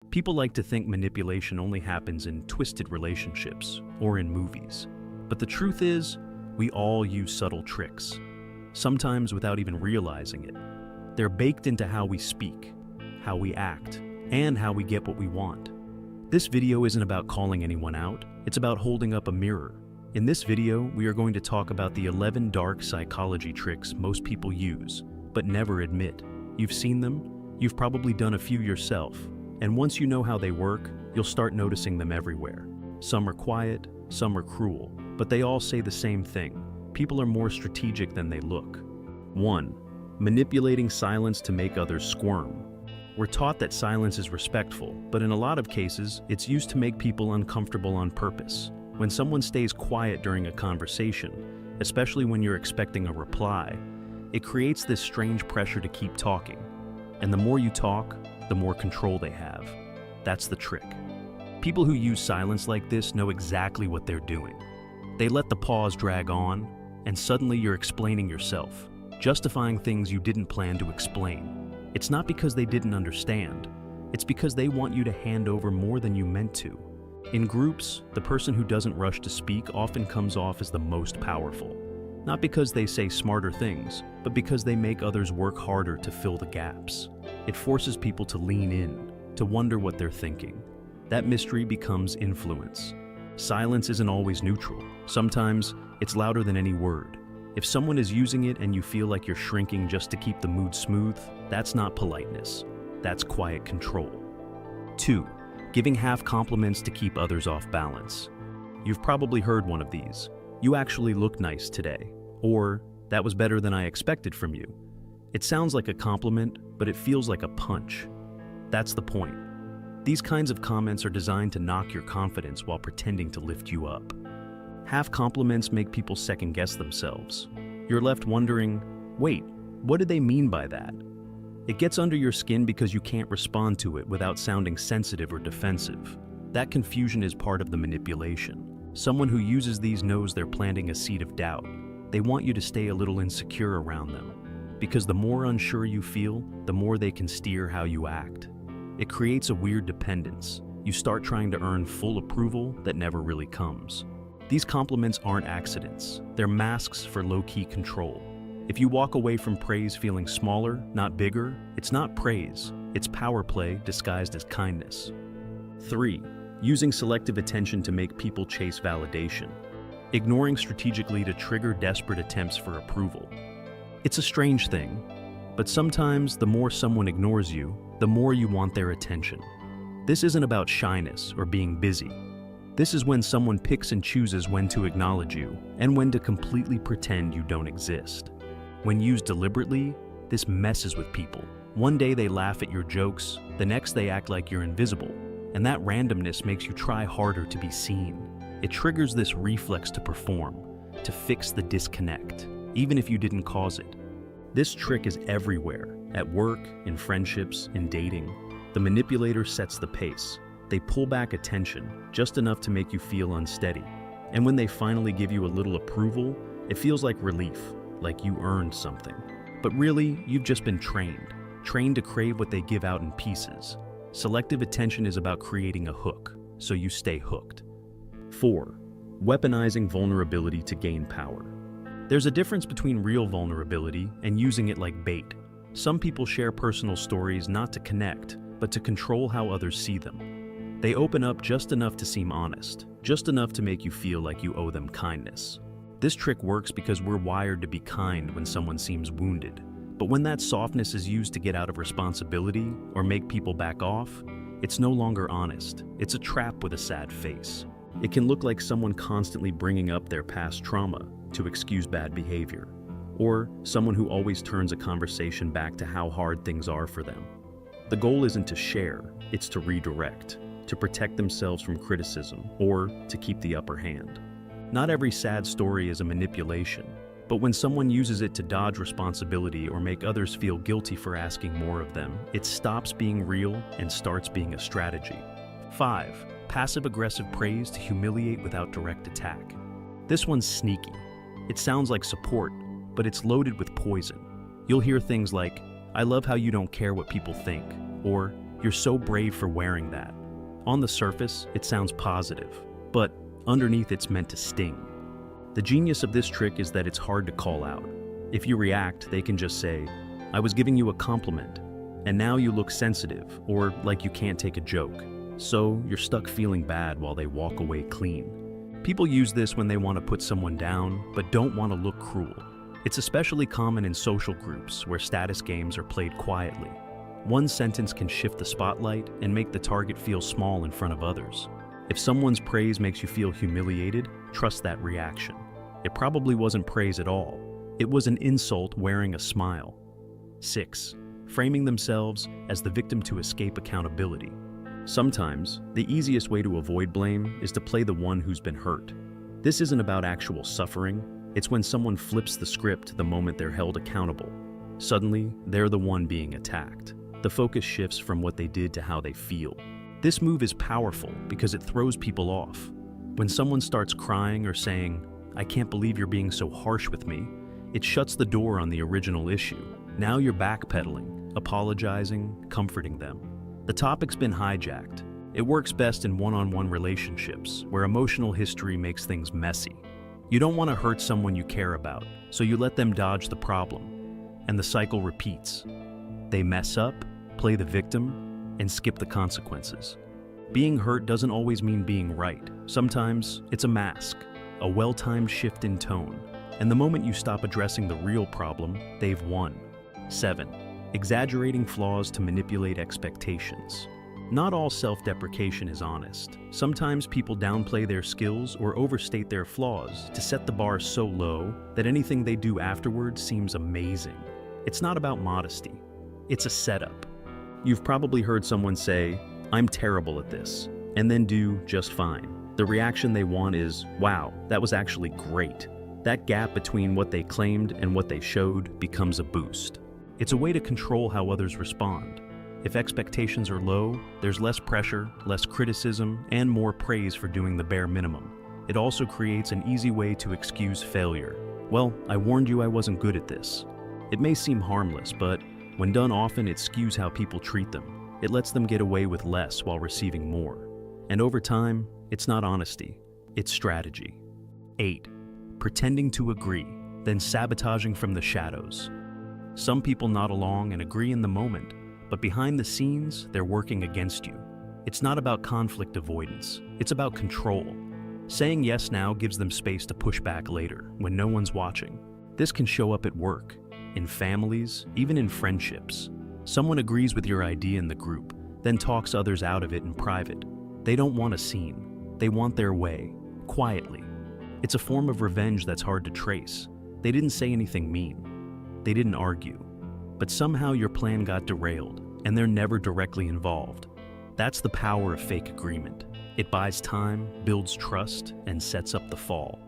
People like to think manipulation only happens in twisted relationships or in movies. But the truth is, we all use subtle tricks, sometimes without even realizing it. They're baked into how we speak, how we act, and how we get what we want. This video isn't about calling anyone out, it's about holding up a mirror. In this video, we are going to talk about the 11 dark psychology tricks most people use, but never admit. You've seen them, you've probably done a few yourself, and once you know how they work, you'll start noticing them everywhere. Some are quiet, some are cruel, but they all say the same thing. People are more strategic than they look. 1. Manipulating silence to make others squirm. We're taught that silence is respectful, but in a lot of cases, it's used to make people uncomfortable on purpose. When someone stays quiet during a conversation, especially when you're expecting a reply, it creates this strange pressure to keep talking. And the more you talk, the more control they have. That's the trick. People who use silence like this know exactly what they're doing. They let the pause drag on, and suddenly you're explaining yourself, justifying things you didn't plan to explain. It's not because they didn't understand, it's because they want you to hand over more than you meant to. In groups, the person who doesn't rush to speak often comes off as the most powerful. Not because they say smarter things, but because they make others work harder to fill the gaps. It forces people to lean in, to wonder what they're thinking. That mystery becomes influence. Silence isn't always neutral. Sometimes, it's louder than any word. If someone is using it and you feel like you're shrinking just to keep the mood smooth, that's not politeness. That's quiet control. 2. Giving half compliments to keep others off balance. You've probably heard one of these. You actually look nice today. Or, that was better than I expected from you. It sounds like a compliment, but it feels like a punch. That's the point. These kinds of comments are designed to knock your confidence while pretending to lift you up. Half compliments make people second-guess themselves. You're left wondering, wait, what did they mean by that? It gets under your skin because you can't respond to it without sounding sensitive or defensive. That confusion is part of the manipulation. Someone who uses these knows they're planting a seed of doubt. They want you to stay a little insecure around them. Because the more unsure you feel, the more they can steer how you act. It creates a weird dependence. You start trying to earn full approval that never really comes. These compliments aren't accidents. They're masks for low-key control. If you walk away from praise feeling smaller, not bigger, it's not praise. It's power play disguised as kindness. 3. Using selective attention to make people chase validation. Ignoring strategically to trigger desperate attempts for approval. It's a strange thing, but sometimes the more someone ignores you, the more you want their attention. This isn't about shyness or being busy. This is when someone picks and chooses when to acknowledge you and when to completely pretend you don't exist. When used deliberately, this messes with people. One day they laugh at your jokes, the next they act like you're invisible, and that randomness makes you try harder to be seen. It triggers this reflex to perform, to fix the disconnect, even if you didn't cause it. This trick is everywhere, at work, in friendships, in dating. The manipulator sets the pace. They pull back attention, just enough to make you feel unsteady. And when they finally give you a little approval, it feels like relief, like you earned something. But really, you've just been trained to crave what they give out in pieces. Selective attention is about creating a hook, so you stay hooked. 4. Weaponizing vulnerability to gain power. There's a difference between real vulnerability and using it like bait. Some people share personal stories not to connect, but to control how others see them. They open up just enough to seem honest, just enough to make you feel like you owe them kindness. This trick works because we're wired to be kind when someone seems wounded. But when that softness is used to get out of responsibility or make people back off, it's no longer honest. It's a trap with a sad face. It can look like someone constantly bringing up their past trauma to excuse bad behavior, or someone who always turns a conversation back to how hard things are for them. The goal isn't to share, it's to redirect, to protect themselves from criticism, or to keep the upper hand. Not every sad story is a manipulation, but when someone uses it to dodge responsibility or make others feel guilty for asking more of them, it stops being real and starts being a strategy. 5. Passive-aggressive praise to humiliate without direct attack. This one's sneaky. It sounds like support, but it's loaded with poison. You'll hear things like, "I love how you don't care what people think," or You're so brave for wearing that. On the surface, it sounds positive, but underneath it's meant to sting. The genius of this trick is that it's hard to call out. If you react, they can just say, "I was giving you a compliment," and now you look sensitive or like you can't take a joke. So you're stuck feeling bad while they walk away clean. People use this when they want to put someone down, but don't want to look cruel. It's especially common in social groups where status games are played quietly. One sentence can shift the spotlight and make the target feel small in front of others. If someone's praise makes you feel humiliated, trust that reaction. It probably wasn't praise at all. It was an insult wearing a smile. 6. Framing themselves as the victim to escape accountability. Sometimes, the easiest way to avoid blame is to play the one who's been hurt. This isn't about actual suffering, it's when someone flips the script the moment they're held accountable. Suddenly, they're the one being attacked. The focus shifts from what they did to how they feel. This move is powerful because it throws people off. When someone starts crying or saying, "I can't believe you're being so harsh with me," it shuts the door on the original issue. Now you're backpedaling, apologizing, comforting them. The topic's been hijacked. It works best in one-on-one relationships, where emotional history makes things messy. You don't want to hurt someone you care about, so you let them dodge the problem. And the cycle repeats. They mess up, play the victim, and skip the consequences. Being hurt doesn't always mean being right. Sometimes it's a mask, a well-timed shift in tone. And the moment you stop addressing the real problem, they've won. 7. Exaggerating flaws to manipulate expectations. Not all self-deprecation is honest. Sometimes people downplay their skills or overstate their flaws to set the bar so low that anything they do afterwards seems amazing. It's not about modesty. It's a setup. You've probably heard someone say, "I'm terrible at this," and then do just fine. The reaction they want is, "Wow, that was actually great." That gap between what they claimed and what they showed becomes a boost. It's a way to control how others respond. If expectations are low, there's less pressure, less criticism, and more praise for doing the bare minimum. It also creates an easy way to excuse failure. "Well, I warned you I wasn't good at this." It may seem harmless, but when done often, it skews how people treat them. It lets them get away with less while receiving more. And over time, it's not honesty, it's strategy. 8. Pretending to agree, then sabotaging from the shadows. Some people nod along and agree in the moment, but behind the scenes, they're working against you. It's not about conflict avoidance, it's about control. Saying yes now gives them space to push back later, when no one's watching. This can show up at work, in families, even in friendships. Someone agrees with your idea in the group, then talks others out of it in private. They don't want a scene. They want their way, quietly. It's a form of revenge that's hard to trace. They didn't say anything mean. They didn't argue. But somehow your plan got derailed, and they're never directly involved. That's the power of fake agreement. It buys time, builds trust, and sets up the fall.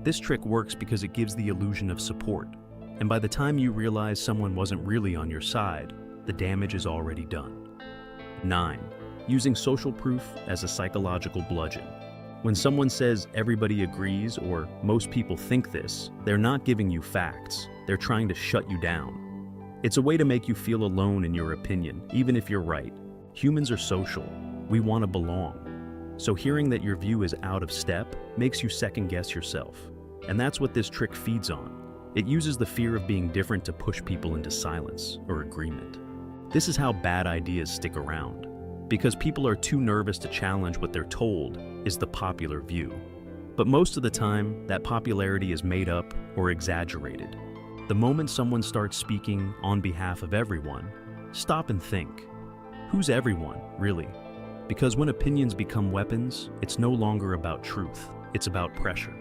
This trick works because it gives the illusion of support. And by the time you realize someone wasn't really on your side, the damage is already done. 9. Using social proof as a psychological bludgeon. When someone says everybody agrees or most people think this, they're not giving you facts. They're trying to shut you down. It's a way to make you feel alone in your opinion, even if you're right. Humans are social. We want to belong. So hearing that your view is out of step makes you second-guess yourself. And that's what this trick feeds on. It uses the fear of being different to push people into silence or agreement. This is how bad ideas stick around. Because people are too nervous to challenge what they're told is the popular view. But most of the time, that popularity is made up or exaggerated. The moment someone starts speaking on behalf of everyone, stop and think. Who's everyone, really? Because when opinions become weapons, it's no longer about truth, it's about pressure.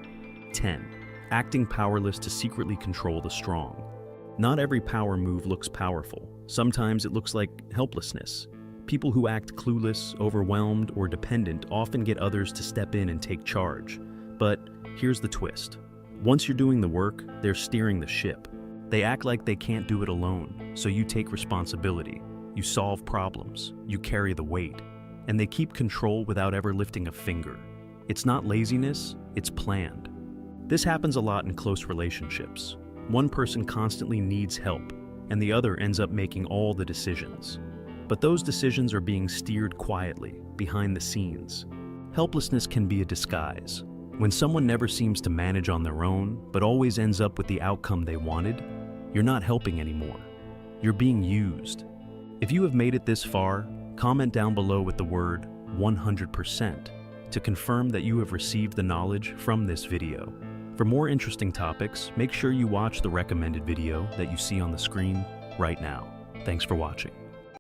10. Acting powerless to secretly control the strong. Not every power move looks powerful. Sometimes it looks like helplessness. People who act clueless, overwhelmed, or dependent often get others to step in and take charge. But here's the twist. Once you're doing the work, they're steering the ship. They act like they can't do it alone, so you take responsibility. You solve problems, you carry the weight, and they keep control without ever lifting a finger. It's not laziness, it's planned. This happens a lot in close relationships. One person constantly needs help, and the other ends up making all the decisions. But those decisions are being steered quietly, behind the scenes. Helplessness can be a disguise. When someone never seems to manage on their own, but always ends up with the outcome they wanted, you're not helping anymore. You're being used. If you have made it this far, comment down below with the word 100% to confirm that you have received the knowledge from this video. For more interesting topics, make sure you watch the recommended video that you see on the screen right now. Thanks for watching.